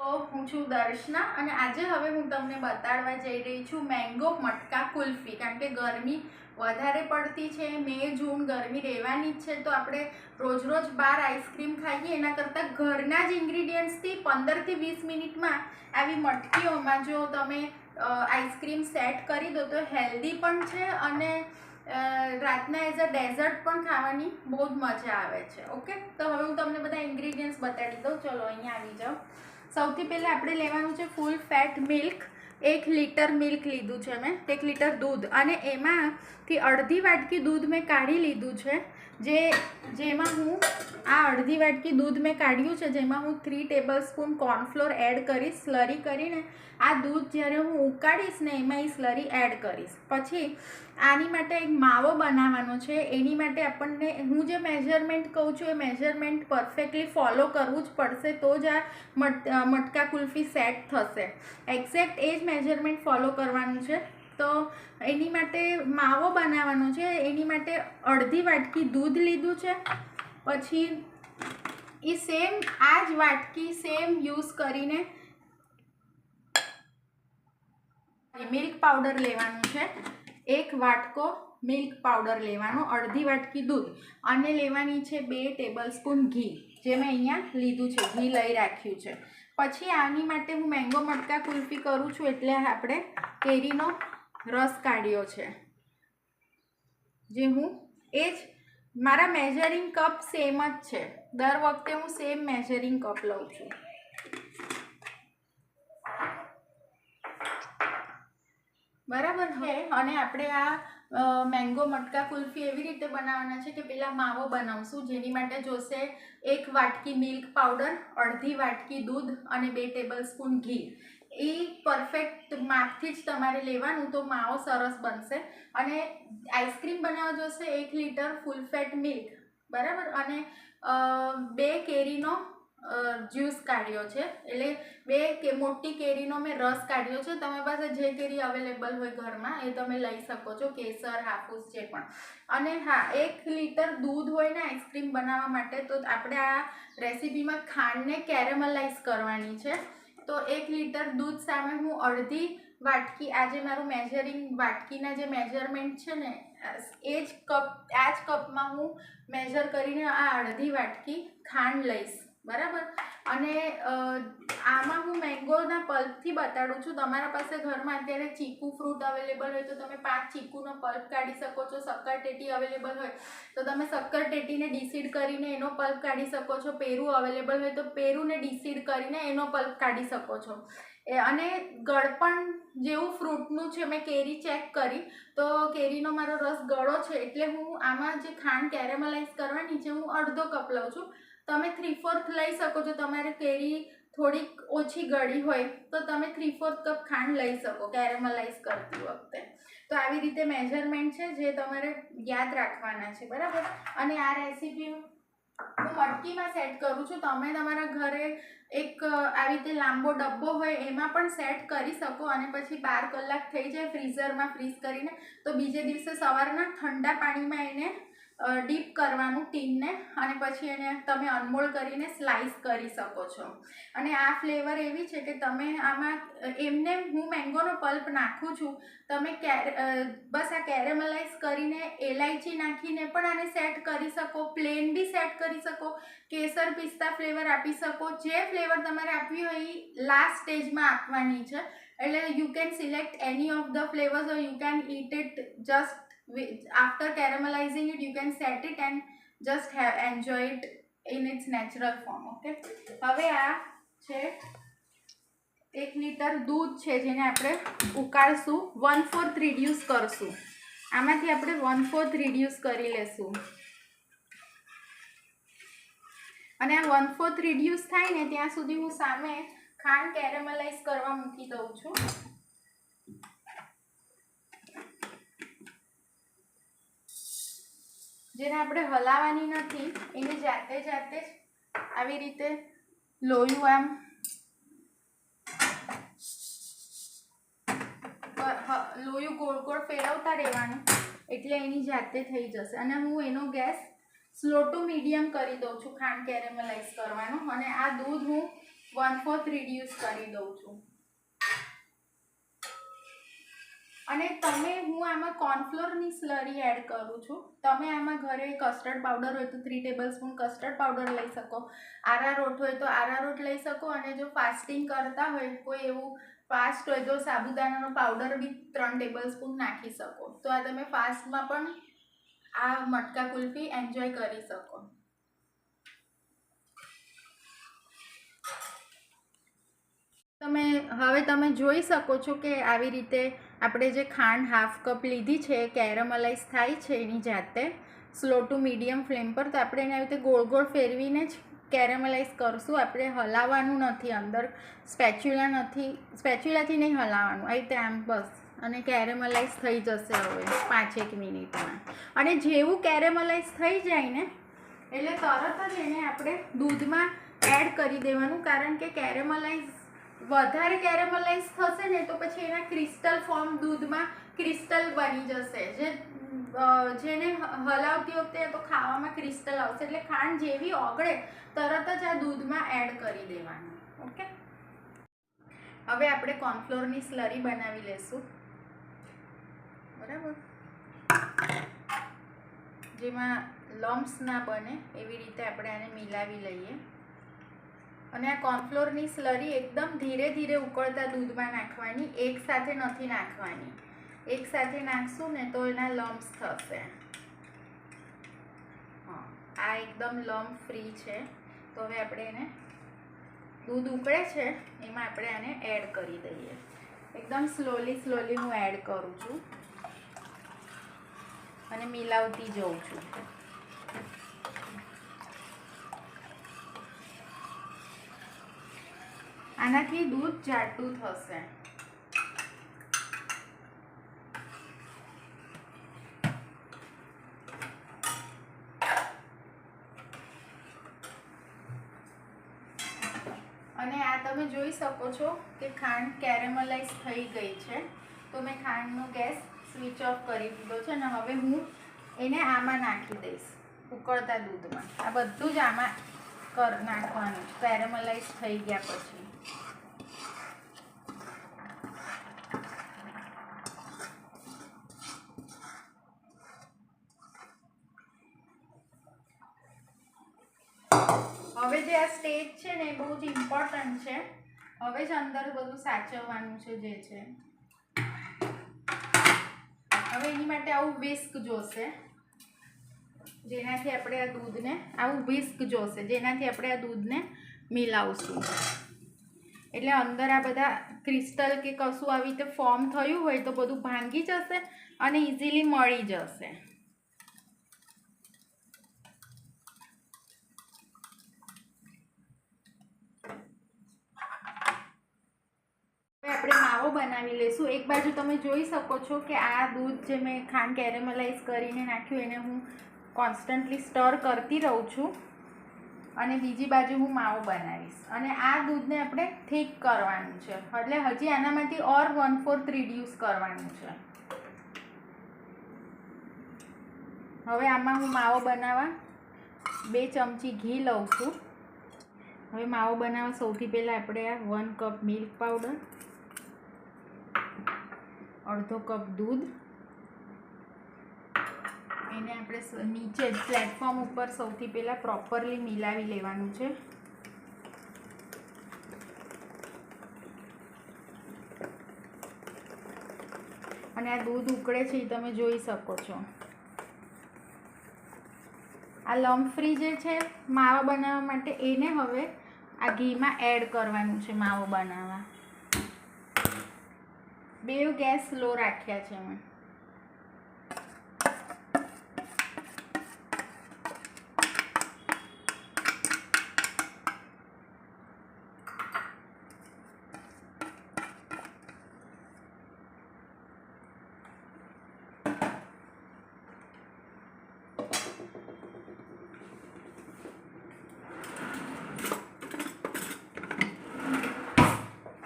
હું છું દર્શના અને આજે હવે હું તમને બતાડવા જઈ રહી છું મેંગો મટકા કુલ્ફી. કારણ કે ગરમી વધારે પડતી છે, મે જૂન ગરમી રહેવાની જ છે, તો આપણે રોજ રોજ બહાર આઈસ્ક્રીમ ખાઈએ એના કરતાં ઘરના જ ઇન્ગ્રીડિયન્ટ્સથી 15 થી 20 મિનિટમાં આવી મટકીઓમાં જો તમે આઈસ્ક્રીમ સેટ કરી દો તો હેલ્ધી પણ છે અને રાતના એઝ અ ડેઝર્ટ પણ ખાવાની બહુ જ મજા આવે છે. ઓકે, તો હવે હું તમને બધા ઇન્ગ્રીડિયન્ટ્સ બતાડી દઉં. ચલો અહીંયા આવી જાઓ. સૌથી પહેલાં આપણે લેવાનું છે ફૂલ ફેટ મિલ્ક. 1 લીટર મિલ્ક લીધું છે મેં, 1 લીટર દૂધ, અને એમાંથી અડધી વાટકી દૂધ મેં કાઢી લીધું છે. જેમાં હું આ અડધી વાટકી દૂધ મેં કાઢ્યું છે, જેમાં હું 3 ટેબલસ્પૂન કોર્નફ્લોર એડ કરીશ. સ્લરી કરીને આ દૂધ જ્યારે હું ઉકાળીશ ને એમાં એ સ્લરી એડ કરીશ. પછી આની માટે એક માવો બનાવવાનો છે. એની માટે આપણને હું જે મેઝરમેન્ટ કહું છું એ મેઝરમેન્ટ પરફેક્ટલી ફોલો કરવું જ પડશે, તો જ આ મટકા કુલ્ફી સેટ થશે. એક્ઝેક્ટ એ જ મેઝરમેન્ટ ફોલો કરવાનું છે. તો એની માટે માવો બનાવવાનો છે. એની માટે અડધી વાટકી દૂધ લીધું છે. પછી એ આ જ વાટકી સેમ યુઝ કરીને મિલ્ક પાવડર લેવાનું છે. 1 વાટકો મિલ્ક પાવડર લેવાનો, અડધી વાટકી દૂધ, અને લેવાની છે 2 ટેબલસ્પૂન ઘી, જે મેં અહીંયા લીધું છે, ઘી લઈ રાખ્યું છે. પછી આની માટે હું મેંગો મટકા કુલ્ફી કરું છું એટલે આપણે કેરીનો રસ કાઢ્યો છે, જે હું એ જ મારા મેઝરિંગ કપ સેમ જ છે. દર વખતે હું સેમ મેઝરિંગ કપ લઉં છું. બરાબર છે. અને આપણે આ મેંગો મટકા કુલ્ફી એવી રીતે બનાવવાના છે કે પહેલાં માવો બનાવશું, જેની માટે જોશે 1 વાટકી મિલ્ક પાવડર, અડધી વાટકી દૂધ અને 2 ટેબલસ્પૂન ઘી. એ પરફેક્ટ માપથી જ તમારે લેવાનું, તો માવો સરસ બનશે. અને આઈસ્ક્રીમ બનાવવા જોશે 1 લીટર ફૂલ ફેટ મિલ્ક, બરાબર, અને 2 કેરીનો જ્યુસ કાઢ્યો છે, એટલે 2 મોટી કેરીનો મેં રસ કાઢ્યો છે. તમારી પાસે જે કેરી અવેલેબલ હોય ઘરમાં એ તમે લઈ શકો છો, કેસર, હાફૂસ, જે પણ. અને હા, 1 લીટર દૂધ હોય ને આઈસ્ક્રીમ બનાવવા માટે, તો આપણે આ રેસીપીમાં ખાંડને કેરેમલાઇઝ કરવાની છે. તો 1 લીટર દૂધ સામે હું અડધી વાટકી, આ જે મારું મેઝરિંગ વાટકીના જે મેઝરમેન્ટ છે ને એ જ કપમાં હું મેઝર કરીને આ અડધી વાટકી ખાંડ લઈશ, બરાબર. અને આમાં હું મેંગોના પલ્પથી બતાડું છું. તમારા પાસે ઘરમાં અત્યારે ચીકુ ફ્રૂટ અવેલેબલ હોય તો તમે 5 ચીકુનો પલ્પ કાઢી શકો છો. શક્કરટેટી અવેલેબલ હોય તો તમે શક્કરટેટીને ડીસીડ કરીને એનો પલ્પ કાઢી શકો છો. પેરું અવેલેબલ હોય તો પેરુને ડીસીડ કરીને એનો પલ્પ કાઢી શકો છો. અને ગળપણ જેવું ફ્રૂટનું છે, મેં કેરી ચેક કરી તો કેરીનો મારો રસ ગળો છે, એટલે હું આમાં જે ખાંડ કેરેમલાઇઝ કરવાની છે હું અડધો કપ લઉં છું. તમે 3/4 લઈ શકો છો. તમારે કેરી થોડીક ઓછી ગળી હોય તો તમે 3/4 કપ ખાંડ લઈ શકો કેરેમલાઇઝ કરતી વખતે. તો આવી રીતે મેઝરમેન્ટ છે જે તમારે યાદ રાખવાના છે, બરાબર. અને આ રેસીપી હું મટકીમાં સેટ કરું છું. તમે તમારા ઘરે એક આવી રીતે લાંબો ડબ્બો હોય એમાં પણ સેટ કરી શકો, અને પછી 12 કલાક થઈ જાય ફ્રીઝરમાં ફ્રીઝ કરીને, તો બીજે દિવસે સવારના ઠંડા પાણીમાં એને ડીપ કરવાનું ટીનને, અને પછી એને તમે અનમોલ્ડ કરીને સ્લાઇસ કરી શકો છો. અને આ ફ્લેવર એવી છે કે તમે આમાં એમને હું મેંગોનો પલ્પ નાખું છું, તમે બસ આ કેરેમલાઇઝ કરીને એલાયચી નાખીને પણ આને સેટ કરી શકો, પ્લેન બી સેટ કરી શકો, કેસર પિસ્તા ફ્લેવર આપી શકો. જે ફ્લેવર તમારે આપવી હોય એ લાસ્ટ સ્ટેજમાં આપવાની છે. એટલે you can select any of the flavours, or you can eat it just after caramelizing it. You can set it and just enjoy it in its natural form. Okay, હવે આ છે 1 લીટર દૂધ છે, જેને આપણે ઉકાળશું. 1/4 રિડ્યુસ કરશું. આમાંથી આપણે 1/4 રિડ્યુસ કરી લેશું. અને આ 1/4 રિડ્યુસ થાય ને ત્યાં સુધી હું સામે ખાંડ કેરેમલાઇઝ કરવા મૂકી દઉં છું. જેને આપણે હલાવવાની નથી, એની જાતે જ આવી રીતે લોયું આમ લોયું ગોળ ગોળ ફેરવતા રહેવાનું, એટલે એની જાતે થઈ જશે. અને હું એનો ગેસ સ્લો ટુ મીડિયમ કરી દઉં છું ખાંડ કેરેમલાઇઝ કરવાનું. અને આ દૂધ હું 1/4 રિડ્યુસ કરી દઉં છું. અને હું આમાં કોર્નફ્લોરની સ્લરી એડ કરું છું. તમે આમાં ઘરે કસ્ટર્ડ પાવડર હોય તો 3 ટેબલસ્પૂન કસ્ટર્ડ પાવડર લઈ શકો, આરારોટ હોય તો આરારોટ લઈ શકો, અને જો ફાસ્ટિંગ કરતા હોય કોઈ એવું ફાસ્ટ હોય તો સાબુદાણાનો પાવડર બી 3 ટેબલસ્પૂન નાખી શકો. તો આ તમે ફાસ્ટમાં પણ આ મટકા કુલ્ફી એન્જોય કરી શકો. હવે તમે જોઈ શકો છો કે આવી રીતે આપણે જે ખાંડ 1/2 કપ લીધી છે એ કેરેમલાઇઝ થાય છે એની જાતે સ્લો ટુ મીડિયમ ફ્લેમ પર. તો આપણે એને આવી રીતે ગોળ ગોળ ફેરવીને જ કેરેમલાઇઝ કરશું. આપણે હલાવવાનું નથી, અંદર સ્પેચ્યુલાથી નહીં હલાવવાનું, આવી રીતે આમ બસ. અને કેરેમલાઇઝ થઈ જશે હવે 5-1 મિનિટમાં. અને જેવું કેરેમલાઇઝ થઈ જાય ને એટલે તરત જ એને આપણે દૂધમાં એડ કરી દેવાનું, કારણ કે વધારે કેરેમલાઇઝ થશે ને તો પછી એના ક્રિસ્ટલ ફોર્મ દૂધમાં ક્રિસ્ટલ બની જશે, જેને હલાવતી વખતે તો ખાવામાં ક્રિસ્ટલ આવશે. એટલે ખાંડ જેવી ઓગળે તરત જ આ દૂધમાં એડ કરી દેવાનું. ઓકે, હવે આપણે કોર્નફ્લોરની સ્લરી બનાવી લેશું. બરાબર, જેમાં લમ્સ ના બને એવી રીતે આપણે આને મિલાવી લઈએ. અને આ કોર્નફ્લોરની સ્લરી એકદમ ધીરે ધીરે ઉકળતા દૂધમાં નાખવાની, એકસાથે નથી નાખવાની. એકસાથે નાખશું ને તો એના લમ્સ થશે. હા, આ એકદમ લમ્પ ફ્રી છે. તો હવે આપણે એને દૂધ ઉકળે છે એમાં આપણે આને એડ કરી દઈએ. એકદમ સ્લોલી હું એડ કરું છું અને મિલાવતી જઉં છું. આનાથી દૂધ જાડું થશે. અને આ તમે જોઈ શકો છો કે ખાંડ કેરેમલાઇઝ થઈ ગઈ છે. તો મેં ખાંડનો ગેસ સ્વિચ ઓફ કરી દીધો છે અને હવે હું એને આમાં નાખી દઈશ, ઉકળતા દૂધમાં. આ બધું જ આમાં નાખવાનું છે કેરેમલાઇઝ થઈ ગયા પછી. હવે જે આ સ્ટેજ છે ને એ બહુ જ ઇમ્પોર્ટન્ટ છે. હવે જ અંદર બધું સાચવવાનું છે જે છે. હવે એની માટે આવું વિસ્ક જોશે, જેનાથી આપણે આ દૂધને મિલાવશું. એટલે અંદર આ બધા ક્રિસ્ટલ કે કશું આવી રીતે ફોર્મ થયું હોય તો બધું ભાંગી જશે અને ઇઝીલી મળી જશે. આપણે માવો બનાવી લઈશું. એક બાજુ તમે જોઈ શકો છો કે આ દૂધ જે મેં ખાંડ કેરેમલાઇઝ કરીને નાખ્યું એને હું કોન્સ્ટન્ટલી સ્ટર કરતી રહું છું, અને બીજી બાજુ હું માવો બનાવીશ. અને આ દૂધને આપણે થીક કરવાનું છે, એટલે હજી આનામાંથી ઓર 1/4 રિડ્યુસ કરવાનું છે. હવે આમાં હું માવો બનાવવા 2 ચમચી ઘી લઉં છું. હવે માવો બનાવવા સૌથી પહેલાં આપણે આ 1 કપ મિલ્ક પાવડર, અડધો કપ દૂધ, એને આપણે નીચે પ્લેટફોર્મ ઉપર સૌથી પહેલાં પ્રોપરલી મિલાવી લેવાનું છે. અને આ દૂધ ઉકળે છે એ તમે જોઈ શકો છો. આ લમ્પ ફ્રી જે છે માવા બનાવવા માટે, એને હવે આ ઘીમાં એડ કરવાનું છે માવો બનાવવા. 2 ગેસ સ્લો રાખ્યા છે મેં.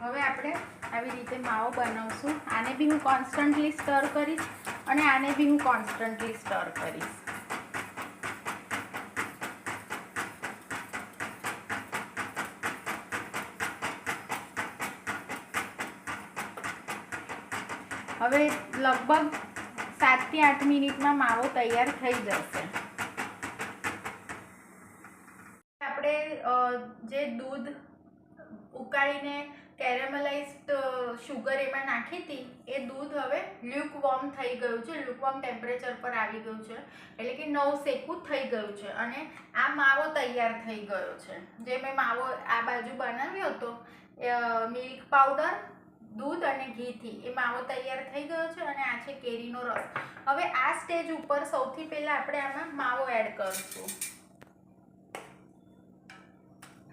હવે આપણે આવી રીતે માવો બનાવશું. આને બી હું કોન્સ્ટન્ટલી સ્ટર કરીશ અને આને બી હું કોન્સ્ટન્ટલી સ્ટર કરીશ. હવે લગભગ 7 થી 8 મિનિટમાં માવો તૈયાર થઈ જશે. આપણે જે દૂધ ઉકાળીને કેરેમલાઇઝ્ડ શુગર એમાં નાખી હતી એ દૂધ હવે લ્યુકવોર્મ થઈ ગયું છે, લ્યુકવોર્મ ટેમ્પરેચર પર આવી ગયું છે, એટલે કે નવશેકું થઈ ગયું છે અને આ માવો તૈયાર થઈ ગયો છે. જે મેં માવો આ બાજુ બનાવ્યો હતો મિલ્ક પાવડર, દૂધ અને ઘીથી, એ માવો તૈયાર થઈ ગયો છે અને આ છે કેરીનો રસ. હવે આ સ્ટેજ ઉપર સૌથી પહેલાં આપણે આમાં માવો એડ કરીશું.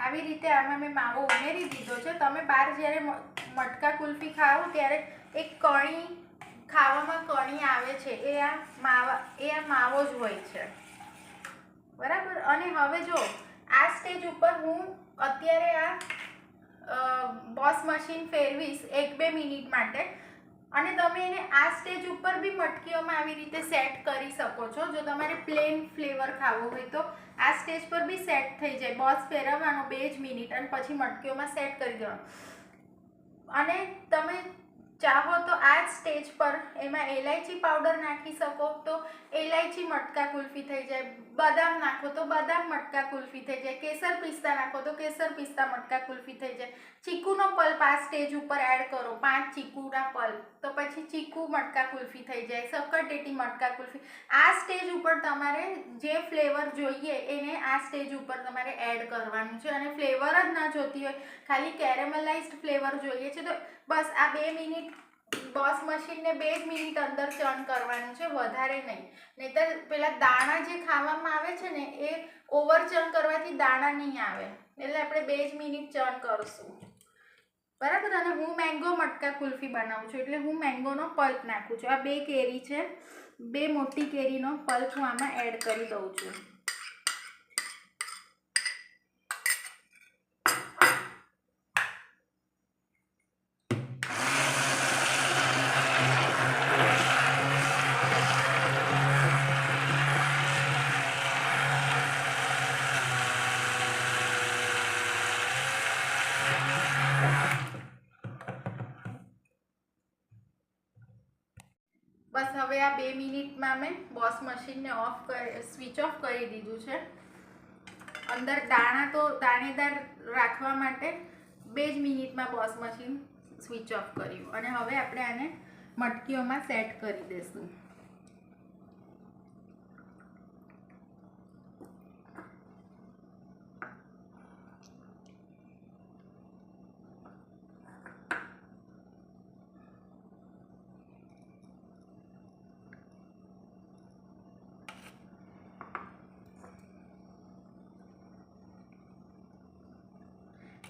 આવી રીતે આમાં મેં માવો ઉમેરી દીધો છે. તમે બહાર જ્યારે મટકા કુલ્ફી ખાઓ ત્યારે એક કણી ખાવામાં કણી આવે છે, એ આ માવો જ હોય છે, બરાબર. અને હવે જો આ સ્ટેજ ઉપર હું અત્યારે આ બોસ મશીન ફેરવીશ 1-2 મિનિટ માટે, અને તમે એને આ સ્ટેજ ઉપર બી મટકીઓમાં આવી રીતે સેટ કરી શકો છો. જો તમારે પ્લેન ફ્લેવર ખાવો હોય તો આ સ્ટેજ પર બી સેટ થઈ જાય. બોસ ફેરવવાનો 2 જ મિનિટ અને પછી મટકીઓમાં સેટ કરી દેવાનું. અને તમે ચાહો તો આ જ સ્ટેજ પર એમાં એલાયચી પાવડર નાખી શકો તો એલાયચી મટકા કુલ્ફી થઈ જાય, બદામ નાખો તો બદામ મટકા કુલ્ફી થઈ જાય, કેસર પિસ્તા નાખો તો કેસર પિસ્તા મટકા કુલ્ફી થઈ જાય. ચીકુનો પલ્પ આ સ્ટેજ ઉપર એડ કરો, 5 ચીકુના પલ્પ, તો પછી ચીકુ મટકા કુલ્ફી થઈ જાય, સક્કરટેટી મટકા કુલ્ફી. આ સ્ટેજ ઉપર તમારે જે ફ્લેવર જોઈએ એને આ સ્ટેજ ઉપર તમારે એડ કરવાનું છે. અને ફ્લેવર જ ના જોતી હોય, ખાલી કેરેમલાઇઝ્ડ ફ્લેવર જોઈએ છે, તો બસ આ 2 મિનિટ બોસ મશીનને 2 જ મિનિટ અંદર ચર્ન કરવાનું છે, વધારે નહીં. નહીંતર પેલા દાણા જે ખાવામાં આવે છે ને એ ઓવર ચર્ન કરવાથી દાણા નહીં આવે, એટલે આપણે 2 જ મિનિટ ચર્ન કરશું, બરાબર. અને હું મેંગો મટકા કુલ્ફી બનાવું છું એટલે હું મેંગોનો પલ્પ નાખું છું. આ 2 કેરી છે, 2 મોટી કેરીનો પલ્પ હું આમાં એડ કરી દઉં છું. બસ હવે આ 2 મિનિટમાં મેં બોસ મશીનને સ્વિચ ઓફ કરી દીધું છે. અંદર દાણા તો દાણેદાર રાખવા માટે 2 જ મિનિટમાં બોસ મશીન સ્વિચ ઓફ કર્યું. અને હવે આપણે આને મટકીઓમાં સેટ કરી દઈશું.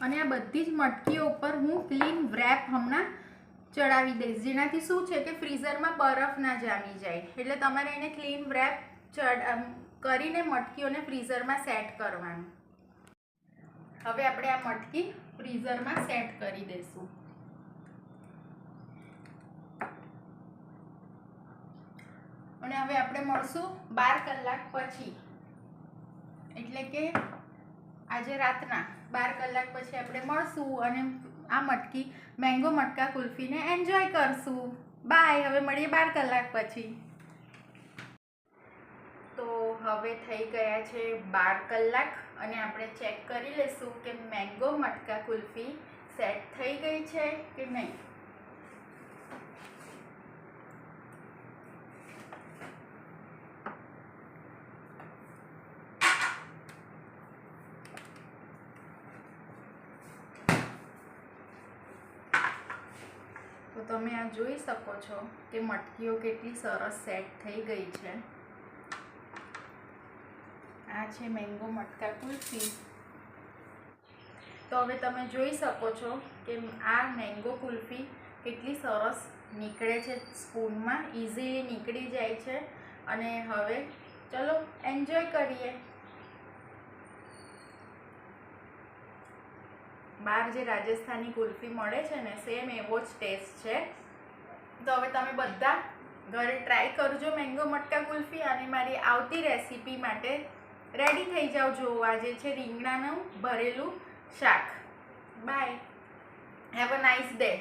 અને આ બધી જ મટકીઓ ઉપર હું ક્લીન વ્રેપ હમણાં ચડાવી દઈશ, જેનાથી શું છે કે ફ્રીઝરમાં બરફ ના જામી જાય. એટલે તમારે એને ક્લીન વ્રેપ કરીને મટકીઓને ફ્રીઝરમાં સેટ કરવાનું. હવે આપણે આ મટકી ફ્રીઝરમાં સેટ કરી દઈશું. અને હવે આપણે મળશું 12 કલાક પછી, એટલે કે આજે રાતના 12 કલાક પછી આપણે મળશું અને આ મટકી મેંગો મટકા કુલ્ફીને એન્જોય કરશું. બાય. હવે મળીએ 12 કલાક પછી. તો હવે થઈ ગયા છે 12 કલાક અને આપણે ચેક કરી લઈશું કે મેંગો મટકા કુલ્ફી સેટ થઈ ગઈ છે કે નહીં. તો તમે આ જોઈ શકો છો કે મટકીઓ કેટલી સરસ સેટ થઈ ગઈ છે. આ છે મેંગો મટકા કુલ્ફી. તો હવે તમે જોઈ શકો છો કે આ મેંગો કુલ્ફી કેટલી સરસ નીકળે છે સ્પૂનમાં, ઇઝીલી નીકળી જાય છે. અને હવે ચલો એન્જોય કરીએ. બહાર જે રાજસ્થાની કુલ્ફી મળે છે ને સેમ એવો જ ટેસ્ટ છે. તો હવે તમે બધા ઘરે ટ્રાય કરજો મેંગો મટકા કુલ્ફી. અને મારી આવતી રેસીપી માટે રેડી થઈ જાઓ. જોવા જે છે રીંગણાનું ભરેલું શાક. Bye. Have a nice day.